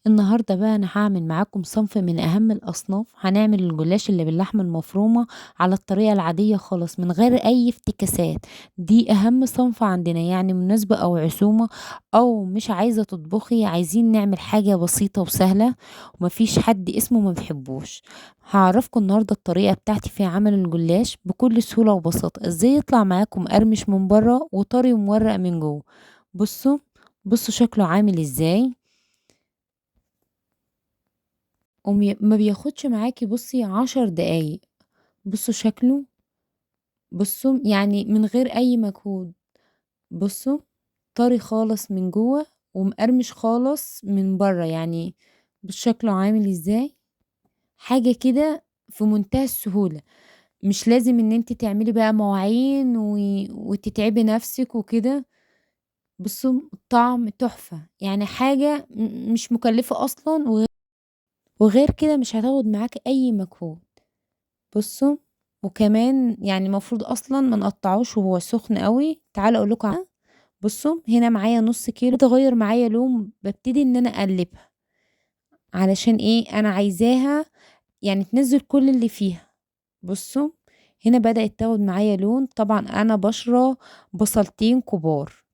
النهاردة بقى أنا هاعمل معاكم صنف من أهم الأصناف، هنعمل الجلاش اللي باللحمة المفرومة على الطريقة العادية خالص من غير أي افتكاسات. دي أهم صنف عندنا، يعني مناسبة أو عزومة أو مش عايزة تطبخي، عايزين نعمل حاجة بسيطة وسهلة ومفيش حد اسمه ما بيحبوش. هعرفكم النهاردة الطريقة بتاعتي في عمل الجلاش بكل سهولة وبساطة، ازاي يطلع معاكم قرمش من بره وطري ومورق من جوه. بصوا بصوا شكله عامل ازاي. ما بياخدش معاكي بصي 10 دقايق. بصوا شكله، بصوا يعني من غير اي مجهود. بصوا طري خالص من جوه ومقرمش خالص من بره، يعني بص شكله عامل ازاي. حاجة كده في منتهى السهولة، مش لازم ان انت تعملي بقى مواعين وتتعبي نفسك وكده. بصوا الطعم تحفة، يعني حاجة مش مكلفة اصلا وغير كده مش هتاخد معاك اي مجهود. بصوا، وكمان يعني المفروض اصلا ما نقطعوش وهو سخن قوي. تعالى اقول لكم. بصوا هنا معايا نص كيلو، تغير معايا لون، ببتدي ان انا اقلبها علشان ايه انا عايزاها يعني تنزل كل اللي فيها. بصوا هنا بدأت تاخد معايا لون. طبعا انا بشرة بصلتين كبار.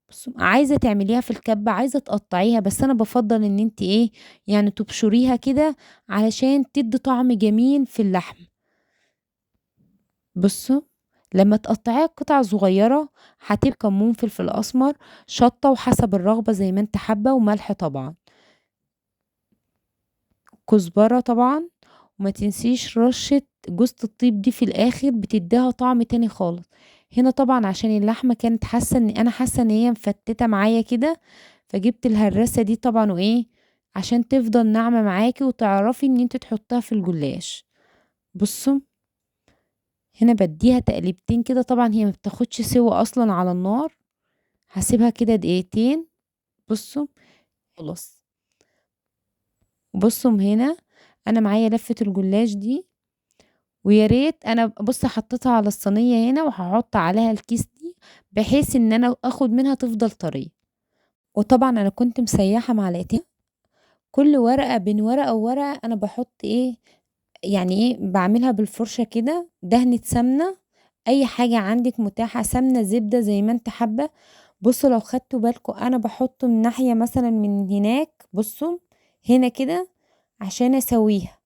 بصوا عايزة تعمليها في الكبة، عايزة تقطعيها، بس انا بفضل ان انت ايه يعني تبشريها كده علشان تدي طعم جميل في اللحم. بصوا لما تقطعيها قطع صغيرة هتبقى كمون، فلفل اسمر، شطة، وحسب الرغبة زي ما انت حابة، وملح طبعا، كزبرة طبعا. وما تنسيش رشة جوزة الطيب، دي في الاخر بتديها طعم تاني خالص. هنا طبعا عشان اللحمة كانت حاسة ان انا حاسة ان هي مفتتة معايا كده، فجبت الهراسة دي طبعا، وايه عشان تفضل ناعمة معاكي وتعرفي ان انت تحطها في الجلاش. بصوا هنا بديها تقليبتين كده، طبعا هي ما بتاخدش سوا اصلا على النار، هسيبها كده دقيقتين. بصوا خلاص. بصوا من هنا انا معايا لفة الجلاش دي، ويا ريت انا بص حطيتها على الصينية هنا وهحط عليها الكيس دي بحيث ان انا اخد منها تفضل طرية. وطبعا انا كنت مسيحة معلقتين، كل ورقة بين ورقة وورقة انا بحط ايه يعني ايه بعملها بالفرشة كده دهنة سمنة، اي حاجة عندك متاحة، سمنة، زبدة، زي ما انت حابة. بصوا لو خدتوا بالكم انا بحط من ناحية مثلا من هناك، بصوا هنا كده عشان اسويها،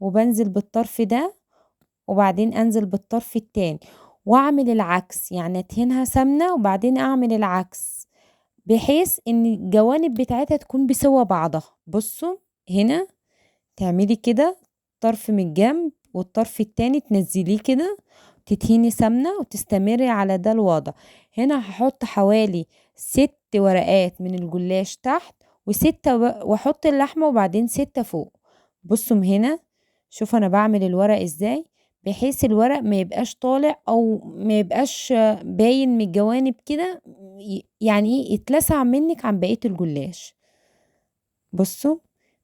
وبنزل بالطرف ده وبعدين انزل بالطرف التاني، واعمل العكس، يعني ادهنها سمنة وبعدين اعمل العكس بحيث ان الجوانب بتاعتها تكون بسوا بعضها. بصوا هنا تعملي كده طرف من الجنب والطرف التاني تنزليه كده، تدهني سمنة وتستمري على ده الوضع. هنا هحط حوالي 6 ورقات من الجلاش تحت، واحط اللحمة وبعدين 6 فوق. بصوا من هنا، شوف انا بعمل الورق ازاي بحيث الورق ما يبقاش طالع او ما يبقاش باين من الجوانب كده، يعني ايه يتلسع منك عن بقية الجلاش. بصوا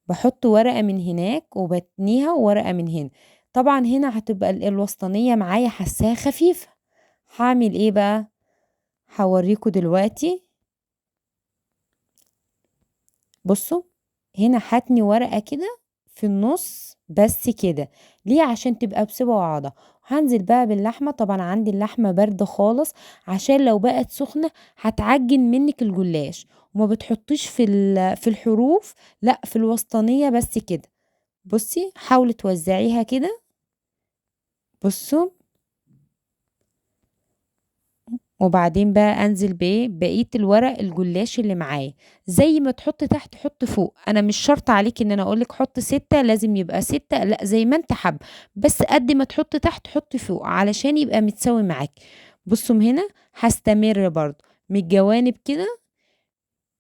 بحط ورقة من هناك وبتنيها وورقة من هنا. طبعا هنا هتبقى الوسطانية معايا حساها خفيفة. هعمل ايه بقى؟ هوريكم دلوقتي. بصوا هنا هتني ورقة كده في النص بس كده، ليه؟ عشان تبقى بسوا وعضة. هنزل بقى باللحمة، طبعا عندي اللحمة باردة خالص عشان لو بقت سخنة هتعجن منك الجلاش. وما بتحطيش في الحروف، لا في الوسطانية بس كده. بصي حاولي توزعيها كده. بصوا وبعدين بقى انزل بايه بقيه الورق الجلاش اللي معايا، زي ما تحط تحت حط فوق. انا مش شرط عليك ان انا اقولك حط 6 لازم يبقى 6، لا زي ما انت حابه، بس قد ما تحط تحت حط فوق علشان يبقى متساوي معاك. بصوا من هنا هستمر برضو من الجوانب كده،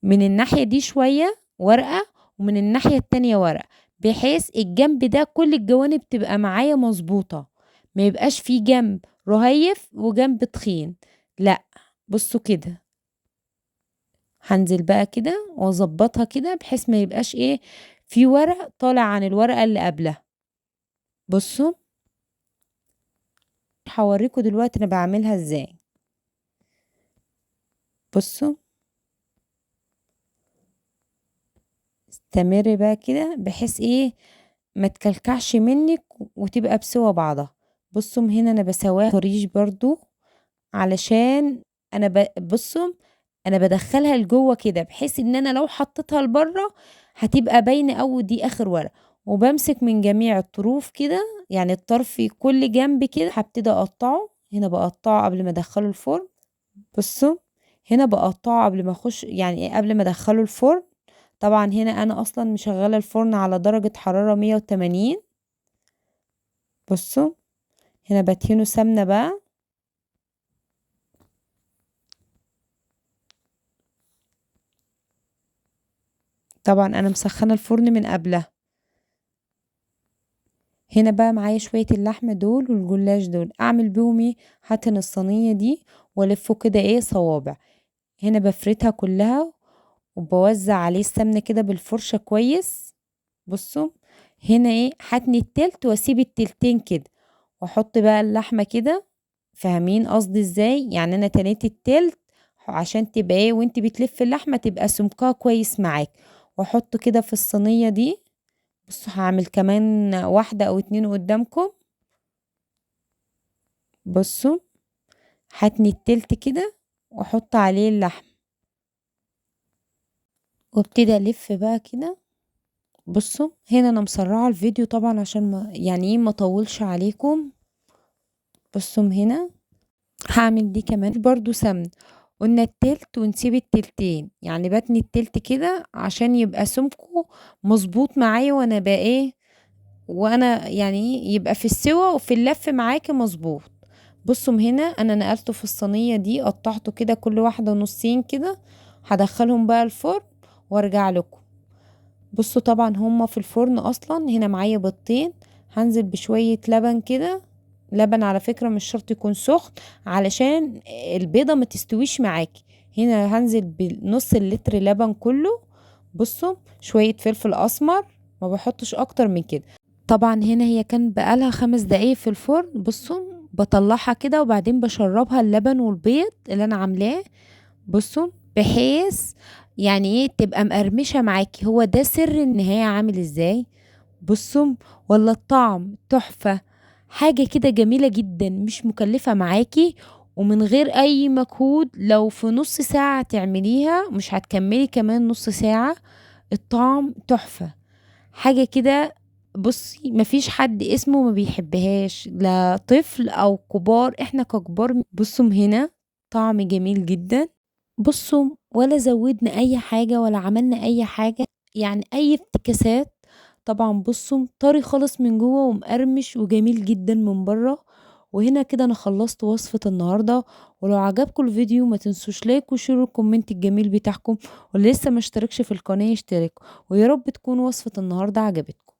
من الناحيه دي شويه ورقه ومن الناحيه التانية ورقه، بحيث الجنب ده كل الجوانب تبقى معايا مظبوطه، ما يبقاش في جنب رهيف وجنب تخين، لا. بصوا كده هنزل بقى كده واظبطها كده بحيث ما يبقاش ايه في ورق طالع عن الورقة اللي قبلها. بصوا هوريكم دلوقتي انا بعملها ازاي. بصوا استمري بقى كده بحيث ايه ما تكلكعش منك وتبقى بسوا بعضها. بصوا من هنا انا بسواها طريش برضو، علشان بصوا انا بدخلها لجوه كده بحيث ان انا لو حطيتها لبره هتبقى باينه قوي دي اخر ورقه. وبمسك من جميع الطروف كده، يعني الطرف كل جنب كده هبتدي اقطعه. هنا بقطعه قبل ما ادخله الفرن. بصوا هنا بقطعه قبل ما اخش، يعني قبل ما ادخله الفرن. طبعا هنا انا اصلا مشغله الفرن على درجه حراره 180. بصوا هنا بدهنه سمنه بقى. طبعا انا مسخنه الفرن من قبلها. هنا بقى معايا شويه اللحمه دول والجلاش دول، اعمل بيهم ايه؟ هاتن الصينيه دي والفه كده ايه صوابع. هنا بفردها كلها وبوزع عليه السمنه كده بالفرشه كويس. بصوا هنا ايه هتني التلت واسيب التلتين كده واحط بقى اللحمه كده. فاهمين قصدي ازاي؟ يعني انا تنيت التلت عشان تبقى ايه وانت بتلف اللحمه تبقى سمكها كويس معاك. واحط كده في الصينيه دي. بصوا هعمل كمان واحده او اتنين قدامكم. بصوا هتني التلت كده واحط عليه اللحم وابتدي الف بقى كده. بصوا هنا انا مسرعه الفيديو طبعا عشان ما يعني ايه ما اطولش عليكم. بصوا من هنا هعمل دي كمان برضو سمن. قلنا التلت ونسيب التلتين، يعني بتني التلت كده عشان يبقى سمكه مظبوط معايا وانا بقى ايه وانا يعني يبقى في السوا وفي اللف معاكي مظبوط. بصوا من هنا انا نقلته في الصينيه دي، قطعته كده كل واحده نصين كده. هدخلهم بقى الفرن وارجع لكم. بصوا طبعا هما في الفرن اصلا. هنا معايا بيضتين، هنزل بشوية لبن كده. لبن على فكرة مش شرط يكون سخن علشان البيضة ما تستويش معاكي. هنا هنزل بنص اللتر لبن كله. بصوا شوية فلفل اسمر، ما بحطش اكتر من كده. طبعا هنا هي كان بقالها 5 دقايق في الفرن. بصوا بطلعها كده وبعدين بشربها اللبن والبيض اللي انا عاملاه. بصوا بحيث يعني ايه تبقى مقرمشة معاكي. هو ده سر النهاية عامل ازاي. بصوا ولا الطعم تحفة. حاجة كده جميلة جدا مش مكلفة معاكي ومن غير اي مجهود. لو في نص ساعة تعمليها مش هتكملي كمان نص ساعة. الطعم تحفة. حاجة كده. بصي مفيش حد اسمه ما بيحبهاش، لا طفل او كبار، احنا ككبار. بصوا هنا طعم جميل جدا. بصوا ولا زودنا اي حاجة ولا عملنا اي حاجة، يعني اي افتكاسات. طبعا بصوا طري خالص من جوه ومقرمش وجميل جدا من بره. وهنا كده انا خلصت وصفة النهاردة. ولو عجبكم الفيديو ما تنسوش لايك وشيروا الكومنت الجميل بتاعكم. واللي لسه ما اشتركش في القناة يشترك. ويا رب تكون وصفة النهاردة عجبتكم.